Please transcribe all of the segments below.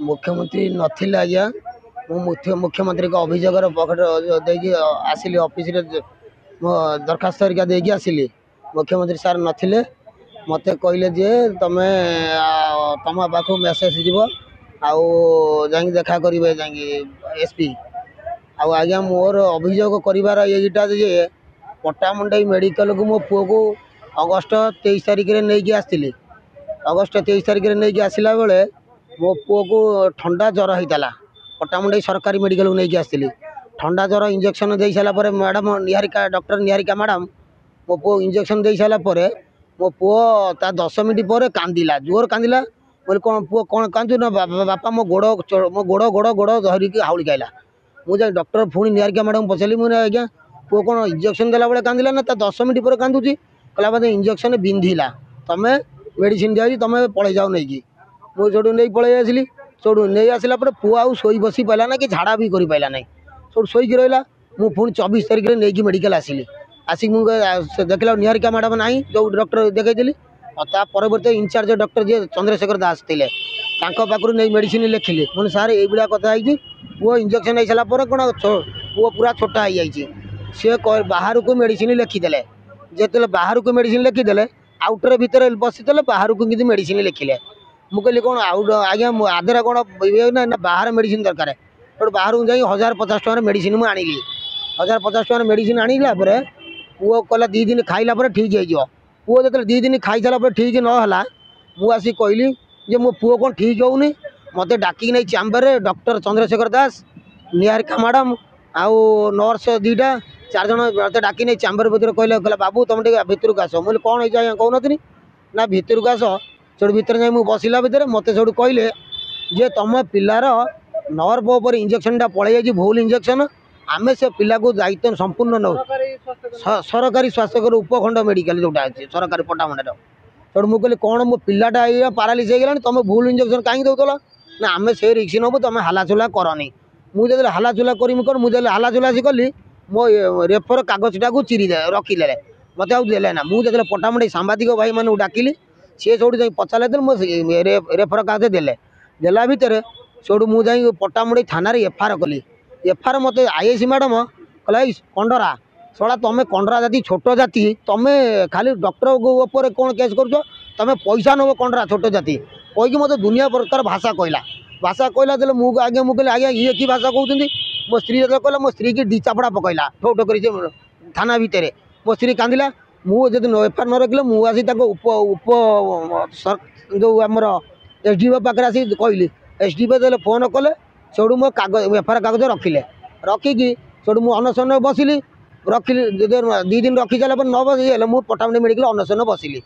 मुख्यमंत्री नथिले आज्ञा मुख्यमंत्री का अभियोग आसिली ऑफिस मो दरखास्त हरिका देकी आसिली मुख्यमंत्री सार नथिले मते कहले जे तमे तुम पाख मेसेज जीव आउ जाई देखा करेंगे जाई एसपी आज्ञा मोर अभियोग कर यहीटा जे पट्टामुंडई मेडिकल को मो पुओ को अगस्ट 23 तारिख में नहीं आसती अगस्ट 23 तारिख में नहीं आसला बेले मो पुओ को ठंडा ज्वर होता पट्टामुंडई सरकारी मेडिकल को नहीं आसती ठंडा ज्वर इंजेक्शन दे सारापर madam Niharika doctor Niharika madam मो पु इंजेक्शन दे सारापर मो पुओ ता 10 मिनट पर कांदिला जोर कांदिला बोले कौन पुओ कौन कांदु ना बापा मो गोड़ गोड़ गोड़ गोड़ धरिकी हाउली खाइला मुझे डॉक्टर पुणी निहारिका मैडम पचारि मुझे आज्ञा पुओ कौन इंजेक्शन देला बेले कांदिला ना ता 10 मिनट पर कांदुची कहला बोधे इंजेक्शन बिंधिला तमें मेडिसिन दिया तुम पलि जाओ नहीं मुझे नहीं पलि आसली चौड़ू नहीं आसला पुओ आउ शोई बसी पाला ना कि झाड़ा भी कर पाला ना सब शोक रहा मुझे 24 तारिख में नहीं मेडिकल आसिली आसिक मुझे देखला निहारिका मैडम ना जो डॉक्टर देखी और परवर्त इनचार्ज डॉक्टर जी चंद्रशेखर दास थे पाखु नहीं मेडिसिन लिखिले मुझे सार ये कथा पुओ इंजेक्शन हो सारा कौन पुओ पूरा छोटा हो जाए सी बाहर को मेडिसिन लिखिदे जो बाहर को मेडिसिन लिखिदे आउटर भितर बसीदे बाहर को कि मेडिसिन लिखिले मुझे कौन आउट आज्ञा आधेरा कौन ना बाहर मेडिसिन दरकार तो बाहर को जाई 1050 टकर मेडिसिन मुझे आनिली 1050 टकर मेडिसिन आनिला पुओ कहला 2 दिन खाइला ठीक हो पुओ जो 2 दिन खाई सारा ठीक नहला मुझे कहली जे मो पुओ कौन ठीक होनी मत डाक नहीं चैम्बर डॉक्टर चंद्रशेखर दास निहारिका मैडम आउ नर्स 2टा 4 जन मत डाक नहीं चैम्बर भितर कहले बाबू तुम भितर को आस मुझे कौन हो कहनी ना भितर को आस से भितर जा बसला भितर मत से कहले जे तुम पिलार नर्व पर इंजेक्शन पलि जाए भूल इंजेक्शन आमे से पिला को दायित्व संपूर्ण नौ सरकारी स्वास्थ्यकर उपखंड मेडिकल जोटा अच्छे सरकारी पट्टामुंडा तो मुझे कहली कौन मो पिलाटा ये पारालीस होगा तुम भूल इंजेक्शन कहीं दौल ना आम से रिक्स नबू तुम हालाचुला करनी मुझे हालाचुला करी कौन मुझे हालाचुला सी कली मो रेफर कागजटा को चिरी रखिदे मत आउे ना मुझे पट्टामुंडई सांबादिक भाई मानू डाकिली सी सब जा पचारे मो रेफर कागज देला भितर से मुझे पट्टामुंडई थाना एफआईआर कली एफआईआर मत आईएसी मैडम कहला कंडरा सड़ा तुम कंडरा जाति छोट जाति तुम खाली डॉक्टर ऊपर कौन केस कर तुम पैसा नब कंडरा छोट जाति कहीकि मत दुनिया प्रकार भाषा कहला देले मुझे आज्ञा मुझे आज्ञा ये कि भाषा कहते मो स्त्री जो कहला मो स्त्री की डी चापड़ा पकईला ठो ठो कर थाना भितर मो स्त्री कांदिला मुझे एफआईआर न रखिले मुझे उप उप जो आमर एसडीओ पाखे आसी कहली एसडीओ जो फोन कले से मो कागज एफआईआर कागज रखिले रखिकी से मुझे अनशन बसिली रखिली 2 दिन रखी सारा पर न बस मुझे पट्टामुंडई मेडिकल अनशन बसिली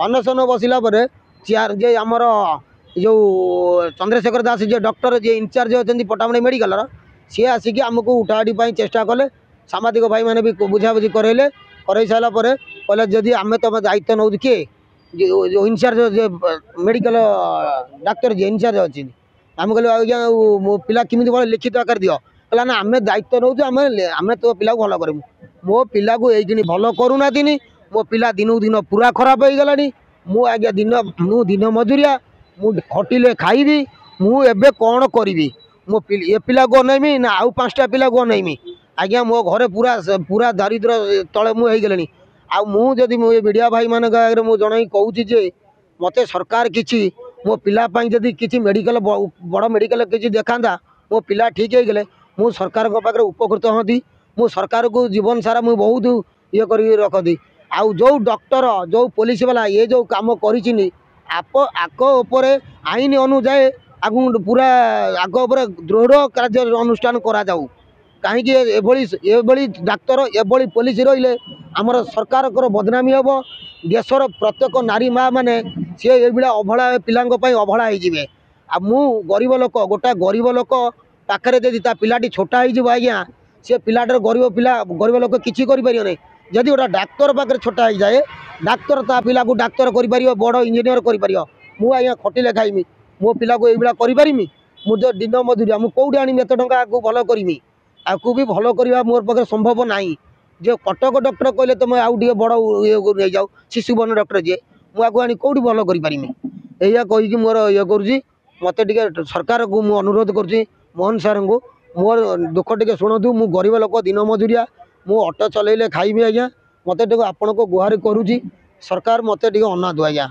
अनशन बसला चेयर जे आमर जो चंद्रशेखर दास जे डॉक्टर जे इनचार्ज अच्छा पट्टामुंडई मेडिकल सी आसिक आमको उठाड़ी चेष्टा कले सामाजिक भाई मैंने भी बुझाबुझी करैले कर सारापर कहले जदि आम तुम दायित्व नौ किए जो इनचार्ज जे मेडिकल डाक्तर जे इनचार्ज अच्छी आम कहले आज्ञा मो पिला किमिति भले लिखित आकार दियो कहला ना आम दायित्व नौ आम तो पिला को भल करूँ मो पिला को ये भल करूना मो पिला दिन दिन पूरा खराब हो गलानी मु आज्ञा दिन मजूरिया मु खटिले खाइबी मु एबे कौन करी मो ए पिला को अनैमी ना आउ 5टा पिला को अनैमी आज्ञा मो घरे पूरा पूरा दारिद्र तले मुगले आ मुझे मो मीडिया भाई मान मु जन कहूँ जे मत सरकार किसी मो पिलापाई जदि किसी मेडिकल बड़ मेडिकल किसी देखा मो पिला ठीक हो गले मु सरकार पाखे उपकृत हाँ मु सरकार को जीवन सारा मुझे बहुत ये कर रखती आउ जो डॉक्टर जो पुलिस वाला ये जो काम कर आईन अनुजाए आगु पूरा आग दृढ़ कार्य अनुष्ठान करा जाऊ कहीं डाक्तर एभली पुलिस रही आमर सरकार बदनामी हम देशर प्रत्येक नारी माँ मैंने सी ये अवहेला पिला अवहेला हो आ मु गरीब लोक गोटा गरीब लोक पाखे जदि पिलाटी छोटा हो आज्ञा सी पिलाटर गरीब लोक किसी करें जदि गोटा डाक्तर पाखे छोटा हो जाए डाक्तर ता पिला को डाक्तर कर बड़ इंजीनियर कर मु आज्ञा खटिले खाइमी मो पिला को ये करी मुझे दिन मजूरिया मुझे कौटी आनी एत टाँग आपको भल करी आपको भी भल करवा मोर पाखे संभव ना जो कटक डॉक्टर कहले तुम आउ टे बड़ ये नहीं जाओ शिशुभवन डॉक्टर जी मुझे आनी कौटी भल करी या कहीकि मोर ये करुँची मत टे सरकार को मु अनुरोध करुँची मोहन सार को मोर दुख टे शुणु मु गरीब लोक दिन मजूरिया मु ऑटो चलैले खाइबी आज्ञा मत टे आपण को गुहार करुँची सरकार मत टे अनातु आज्ञा।